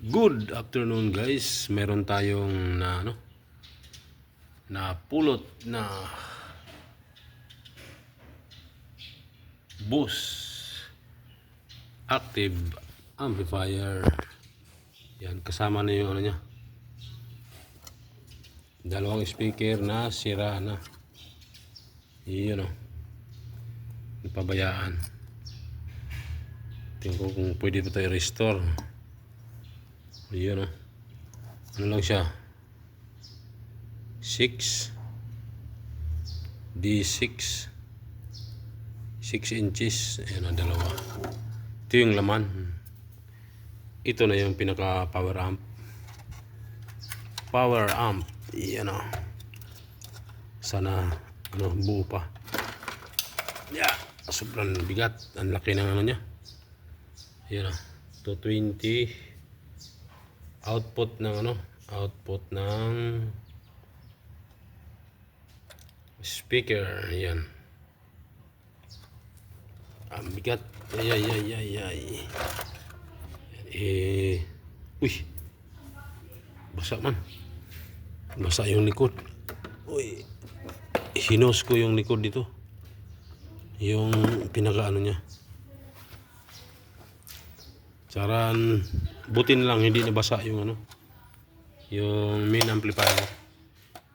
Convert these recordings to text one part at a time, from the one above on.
Good afternoon guys. Meron tayong na pulot na Bose active amplifier. Yan, kasama na yung niya. Dalawang speaker na sira na. Iyon napabayaan. Tingnan ko kung pwede pa tayo restore. Iyon ano lang siya, 6 inches. Ayan ang dalawa. Ito yung laman. Ito na yung pinaka power amp. Yan sana buo pa. Yeah, sobrang bigat. Ang laki ng niya. Yan 220 output ng speaker. Yan ang bigat. Ay. Uy, basa man. Basa yung likod. Uy, hinos ko yung likod dito, yung pinaka niya. Saran butin lang, hindi nabasa yung yung main amplifier.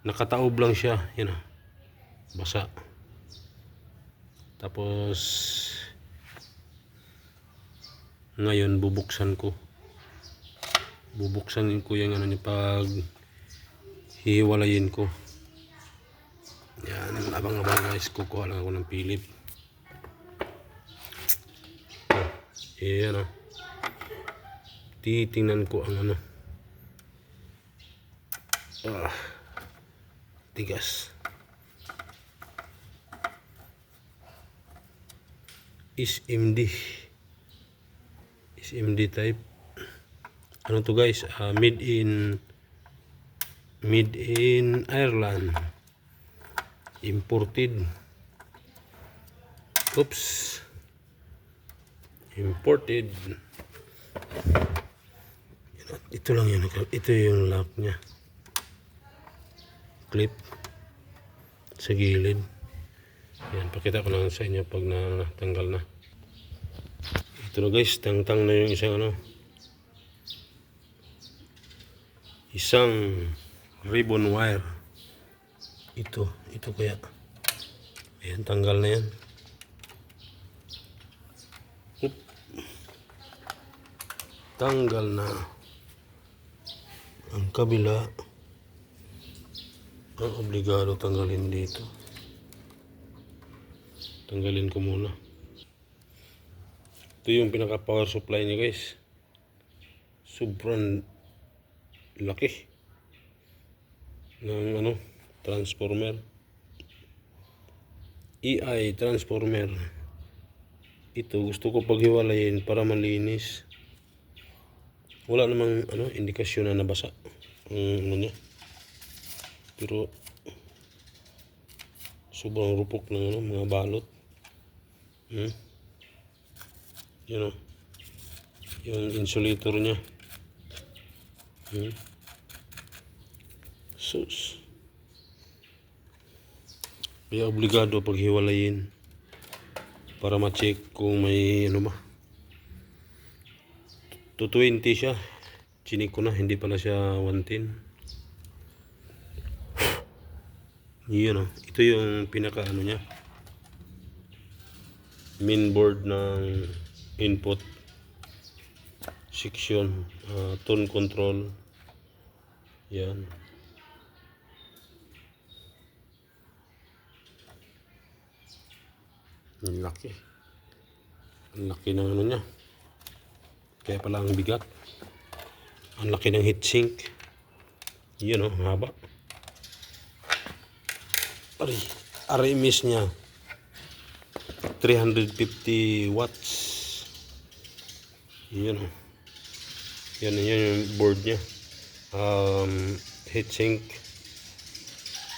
Nakataob lang siya. Yan basa. Tapos ngayon bubuksan ko yung niya, pag hihiwalayin ko. Yan, abang-abang guys, kukuha lang ako ng Philip. Yan titingnan ko ang tigas. SMD type. Ano to guys? Made in Ireland. Imported. Oops. Imported. Ito lang yun. Ito yung lock nya. Clip sa gilid. Yan, pakita ko lang sa inyo pag natanggal na. Ito na guys, tangtang na yung isang ribbon wire. Ito kaya. Ayan, tanggal na yan. Tanggal na. Ang kabila, ang obligado tanggalin dito. Tanggalin ko muna. Ito yung pinaka power supply niya guys. Sobrang laki ng transformer. EI transformer. Ito gusto ko paghiwalayin para malinis. Wala namang indikasyon na nabasa ang niya. Pero sobrang rupok ng mga balot. Yung insulator niya. Sus. Kaya obligado paghiwalayin para ma-check kung may 220 siya. Chinik ko na, hindi pala siya 110. Yun ito yung pinaka niya, main board ng input section, tone control. Yan. Ang laki ng niya. Kaya pala ang bigat. Ang laki ng heatsink. Yun ang haba. RMS niya 350 watts. Yun yung board niya. Heatsink.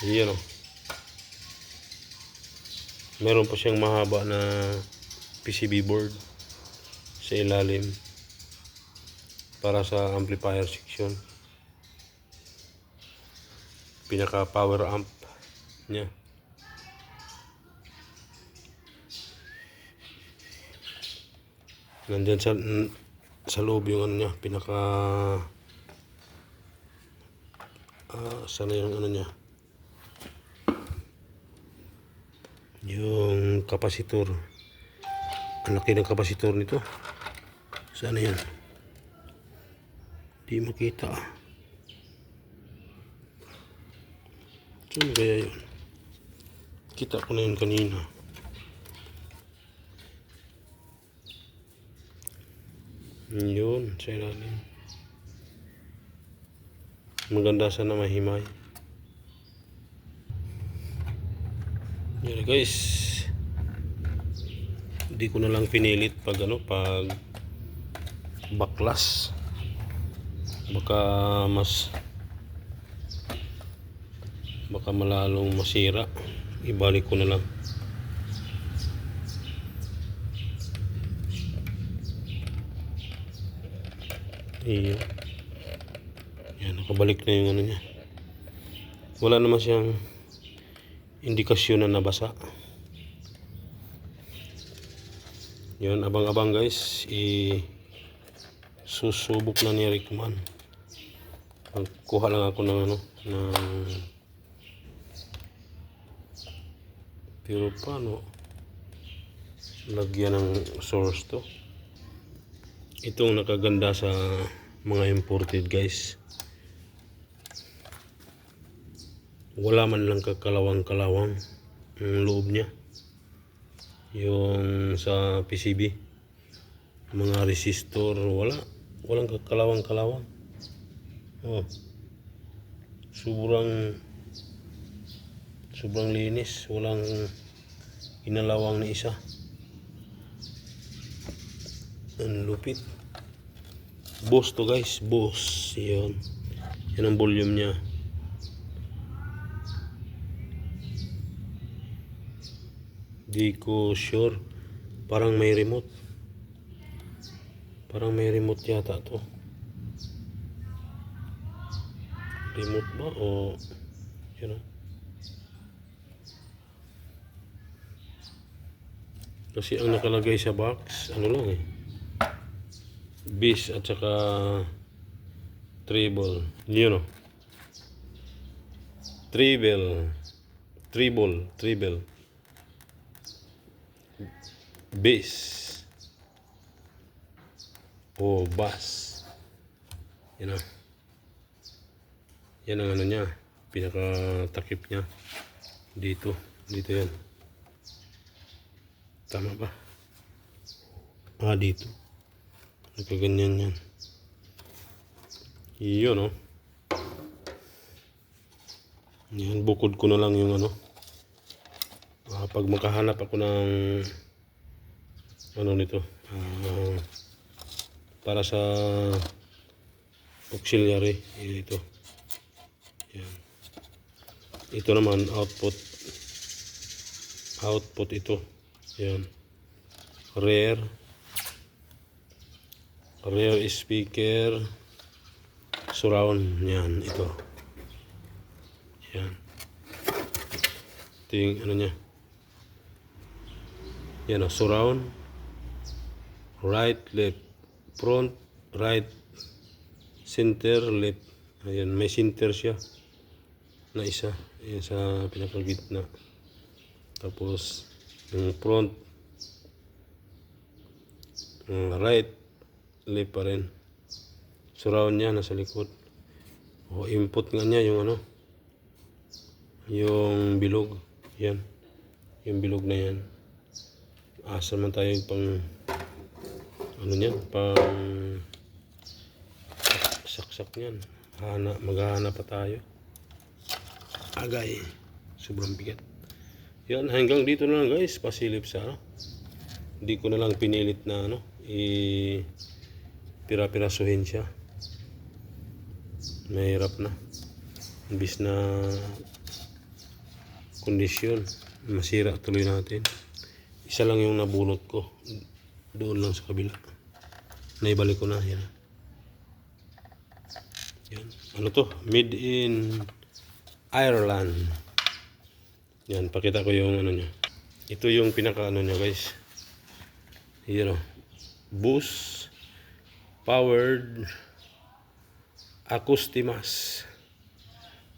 Yun meron pa siyang mahaba na PCB board sa ilalim. para sa amplifier section. Pinaka power amp niya. Nandyan sa loob yung ano niya, pinaka sana yung ano niya, yung kapasitor. Ang laki ng kapasitor nito. Sana yan? Di makita. Saan kaya yun? Kita ko na yun kanina. Yun, sa ilalim. Maganda sana mahimay. Yan guys. Hindi ko na lang pinilit pag baklas. Baka malalong masira. Ibalik ko na lang. Iyo. Yan, nakabalik na yung ano niya. Wala naman siyang indikasyon na nabasa. Yun, abang-abang guys. Susubok na ni Rickman. Magkuha lang ako ng pero paano lagyan ng source to? Itong nakaganda sa mga imported guys. Wala man lang kakalawang-kalawang ang loob niya. Yung sa PCB, mga resistor, walang kakalawang-kalawang. Oh. Sobrang linis, walang inalawang na isa. Ang lupit. Boss to guys, Boss. Yan ang volume niya. Di ko sure. Parang may remote. Parang may remote yata to. Remote ba o yun know? Kasi ang nakalagay sa box ano lang bass at saka treble, you know, treble, bass o bass, you know. Yan ang ano niya, pinaka takip niya dito yan. Tama ba? Dito. Nagkaganyan yan. Iyon, no? Yan, bukod ko na lang yung ano. Pag makahanap ako ng ano nito, para sa auxiliary, ito. Yan. Ito naman, output ito. Yan. Rear speaker, surround. Yan, ito. Yan. Ito yung ano niya. Yan, surround. Right, left, front, right, center, left. Ayan, may center siya na isa. Ayan sa pinakagitna. Tapos yung front, right, left pa rin. Surround niya nasa likod. Input nga niya yung ano, yung bilog. Yan, yung bilog na yan. Asa man tayo pang ano niyan, pang saksak niyan. Maghahanap pa tayo. Agay, sobrang bigat. Yan, hanggang dito na lang guys, pasilip sa ano. Hindi ko na lang pinilit na ano, pira-pirasuhin siya. Mahirap na. Imbis na kondisyon, masira tuloy natin. Isa lang yung nabunot ko. Doon lang sa kabila. Naibalik ko na yan. Yan. Ano to? Made in Ireland. Yan, pakita ko yung ano niya. Ito yung pinaka ano niya, guys. Yan o. Boost powered Acoustimas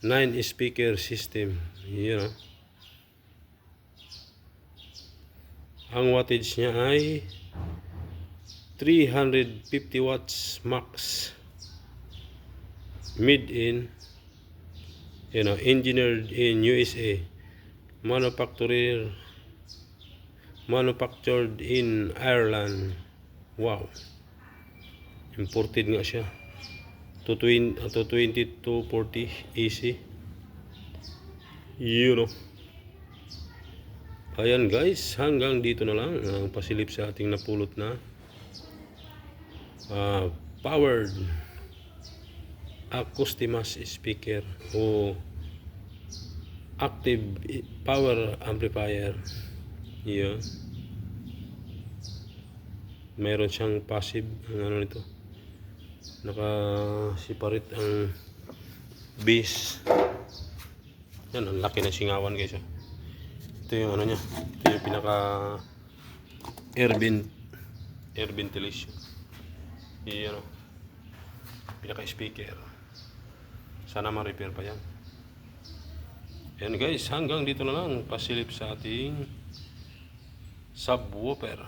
9 speaker system. Yan o. Ang wattage niya ay 350 watts max. Made in, engineered in USA. Manufactured in Ireland. Wow. Imported nga siya. 20 to 40 AC. Ayan guys, hanggang dito na lang ang pasilip sa ating napulot na powered Acoustimas speaker o active power amplifier. Yan. Meron siyang passive ang ano nito. Naka-separate ang bass. Yan, ang laki ng singawan guys. Ito yung ano niya. Ito yung pinaka air ventilation. Yan o. Pinaka speaker. Sana ma-repair pa yan. Yan guys, hanggang dito na lang pasilip sa ating subwoofer.